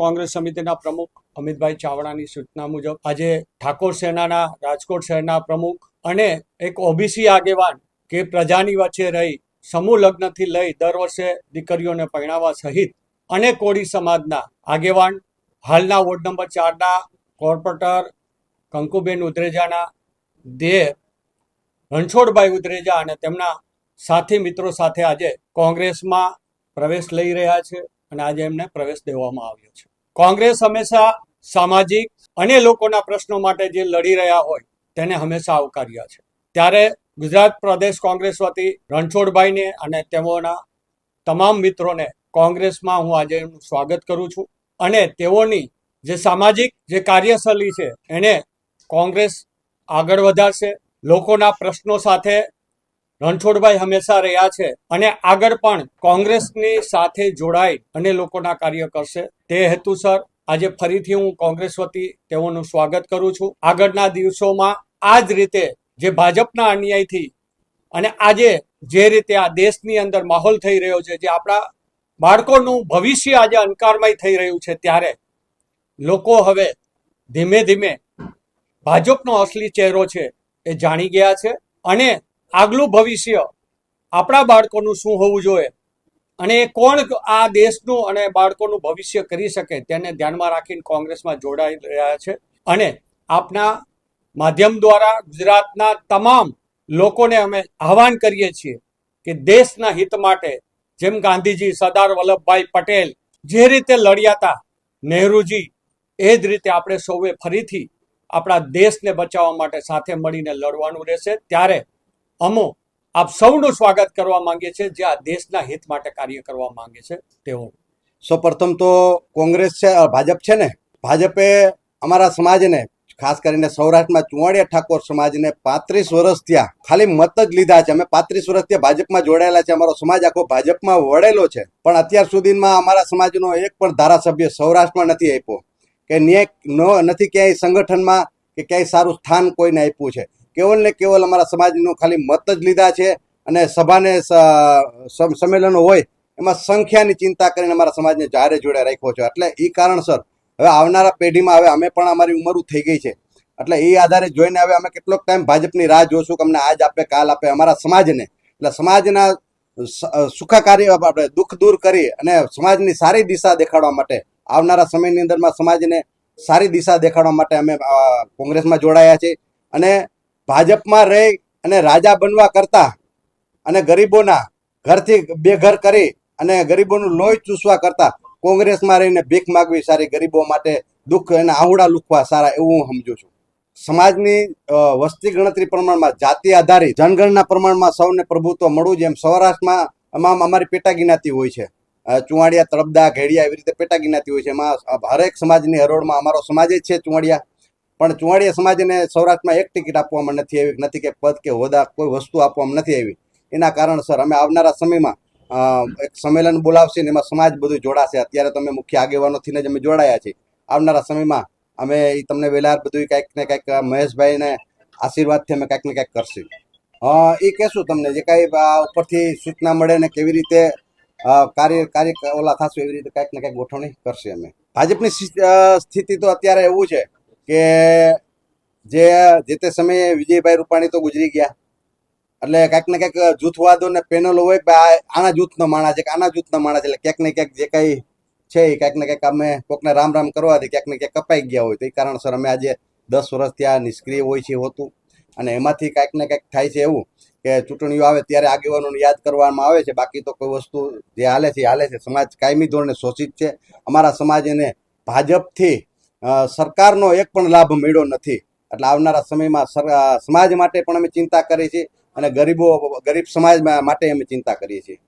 કોંગ્રેસ સમિતિના પ્રમુખ અમિતભાઈ ચાવડાની સૂચના મુજબ આજે ઠાકોર સેનાના રાજકોટ શહેરના પ્રમુખ અને એક ઓબીસી આગેવાન કે પ્રજાની વચ્ચે રહી સમૂહ લગ્નથી લઈ દર વર્ષે દીકરીઓને પરણાવવા સહિત અને કોળી સમાજના આગેવાન હાલના વોર્ડ નંબર 4ના કોર્પોરેટર કંકુબેન ઉદરેજાના દેર રણછોડભાઈ ઉદરેજા અને તેમના સાથી મિત્રો સાથે આજે કોંગ્રેસમાં પ્રવેશ લઈ રહ્યા છે અને આજે એમને પ્રવેશ દેવામાં આવ્યો છે. કોંગ્રેસ હંમેશા સામાજિક અને લોકોના પ્રશ્નો માટે જે લડી રહ્યા હોય તેને હંમેશા આવકાર્યા છે. ત્યારે ગુજરાત પ્રદેશ કોંગ્રેસ વતી રણછોડભાઈને અને તેઓના તમામ મિત્રોને કોંગ્રેસમાં હું આજે એમનું સ્વાગત કરું છું અને તેઓની જે સામાજિક જે કાર્યશૈલી છે એને કોંગ્રેસ આગળ વધારશે. લોકોના પ્રશ્નો સાથે રણછોડભાઈ હંમેશા રહ્યા છે અને આગળ પણ કોંગ્રેસની સાથે જોડાઈ અને લોકોના કાર્ય કરશે. તે હેતુસર આજે ફરીથી હું કોંગ્રેસ વતી તેઓનું સ્વાગત કરું છું. આગળના દિવસોમાં આ જ રીતે જે ભાજપના અન્યાયથી અને આજે જે રીતે આ દેશની અંદર માહોલ થઈ રહ્યો છે, જે આપણા બાળકોનું ભવિષ્ય આજે અંધકારમય થઈ રહ્યું છે, ત્યારે લોકો હવે ધીમે ધીમે ભાજપનો અસલી ચહેરો છે એ જાણી ગયા છે અને આગલું ભવિષ્ય આપણા બાળકોનું શું હોવું જોઈએ અને કોણ આ દેશનું અને બાળકોનું ભવિષ્ય કરી શકે તેને ધ્યાનમાં રાખીને કોંગ્રેસમાં જોડાઈ રહ્યા છે. અને આપના માધ્યમ દ્વારા ગુજરાતના તમામ લોકોને અમે આહવાન કરીએ છીએ કે દેશના હિત માટે જેમ ગાંધીજી, સરદાર વલ્લભભાઈ પટેલ જે રીતે લડ્યા હતા, નહેરુજી, એ જ રીતે આપણે સૌએ ફરીથી આપણા દેશને બચાવવા માટે સાથે મળીને લડવાનું રહેશે. ત્યારે અમો આપ સૌનું સ્વાગત કરવા માંગીએ છીએ જે આ દેશના હિત માટે કાર્ય કરવા માંગે છે તેઓ. સૌપ્રથમ તો કોંગ્રેસ છે, ભાજપ છે ને, ભાજપે અમારા સમાજને ખાસ કરીને સૌરાષ્ટ્રમાં ચુવાડિયા ઠાકોર સમાજને 35 વર્ષ થયા ખાલી મત જ લીધા છે. અમે 35 વર્ષથી ભાજપમાં જોડાયેલા છે. અમારો સમાજ આખો ભાજપમાં વળેલો છે, પણ અત્યાર સુધીમાં અમારા સમાજનો એક પણ ધારાસભ્ય સૌરાષ્ટ્રમાં નથી આપ્યો કે ન્યાય નથી ક્યાંય સંગઠનમાં કે ક્યાંય સારું સ્થાન કોઈને આપ્યું છે. કેવલ ને કેવલ અમારા સમાજનું ખાલી મત જ લીધા છે અને સભાને સંમેલનો હોય એમાં સંખ્યાની ચિંતા કરીને અમારા સમાજને જારે જોડે રાખ્યો છે. એટલે એ કારણસર હવે આવનારા પેઢીમાં હવે અમે પણ અમારી ઉંમર થઈ ગઈ છે, એટલે એ આધારે જોઈને હવે અમે કેટલોક ટાઈમ ભાજપની રાહ જોશું કે અમને આજ આપે કાલ આપે અમારા સમાજને. એટલે સમાજના સુખાકારી આપણે દુઃખ દૂર કરી અને સમાજની સારી દિશા દેખાડવા માટે આવનારા સમયની અંદરમાં સમાજને સારી દિશા દેખાડવા માટે અમે કોંગ્રેસમાં જોડાયા છીએ. અને ભાજપમાં રહી અને રાજા બનવા કરતા અને ગરીબોના ઘરથી બેઘર કરી અને ગરીબોનું લોહી ચૂસવા કરતા કોંગ્રેસમાં રહીને ભીખ માગવી સારી, ગરીબો માટે દુઃખ અને આહુડા લુખવા સારા, એવું હું સમજુ છું. સમાજની વસ્તી ગણતરી પ્રમાણમાં જાતિ આધારિત જનગણના પ્રમાણમાં સૌને પ્રભુત્વ મળવું, જેમ સૌરાષ્ટ્રમાં અમારી પેટા જ્ઞાતિ હોય છે, ચુવાડિયા, તળપદા, ઘેડિયા, એવી રીતે પેટા જ્ઞાતિ હોય છે. એમાં હરેક સમાજની હરોળમાં અમારો સમાજ જ છે ચુવાડિયા. પણ ચુવાડિયા સમાજને સૌરાષ્ટ્રમાં એક ટિકિટ આપવામાં નથી આવી, નથી કે પદ કે હોદ્દા કોઈ વસ્તુ આપવામાં નથી આવી. એના કારણસર અમે આવનારા સમયમાં એક સંમેલન બોલાવશે ને એમાં સમાજ બધું જોડાશે. અત્યારે તો અમે મુખ્ય આગેવાનોથી જ અમે જોડાયા છીએ. આવનારા સમયમાં અમે એ તમને વહેલા બધું કંઈક ને કંઈક મહેશભાઈને આશીર્વાદથી અમે કંઈક ને કંઈક કરશું. એ કહેશું તમને જે કાંઈ ઉપરથી સૂચના મળે ને કેવી રીતે કાર્ય ઓલા થશું એવી રીતે કંઈક ને કંઈક ગોઠવણી કરશે અમે. ભાજપની સ્થિતિ તો અત્યારે એવું છે કે જે તે સમયે વિજયભાઈ રૂપાણી તો ગુજરી ગયા, એટલે કંઈક ને કંઈક જૂથવાદો ને પેનલો હોય કે આના જૂથનો માણસ છે કે આના જૂથનો માણસ, એટલે ક્યાંક ને ક્યાંક જે કંઈ છે એ કંઈક ને કંઈક અમે કોકને રામ રામ કરવાથી ક્યાંક ને ક્યાંક કપાઈ ગયા હોય. તો એ કારણસર અમે આજે 10 વર્ષથી આ નિષ્ક્રિય હોય છે હોતું, અને એમાંથી કંઈક ને કંઈક થાય છે એવું કે ચૂંટણીઓ આવે ત્યારે આગેવાનોને યાદ કરવામાં આવે છે. બાકી તો કોઈ વસ્તુ જે હાલે છે એ હાલે છે. સમાજ કાયમી ધોરણે શોષિત છે. અમારા સમાજને ભાજપથી સરકારનો એક પણ લાભ મળ્યો નથી. એટલે આવનારા સમયમાં સમાજ માટે પણ અમે ચિંતા કરીએ છીએ અને ગરીબ સમાજ માટે અમે ચિંતા કરીએ છીએ.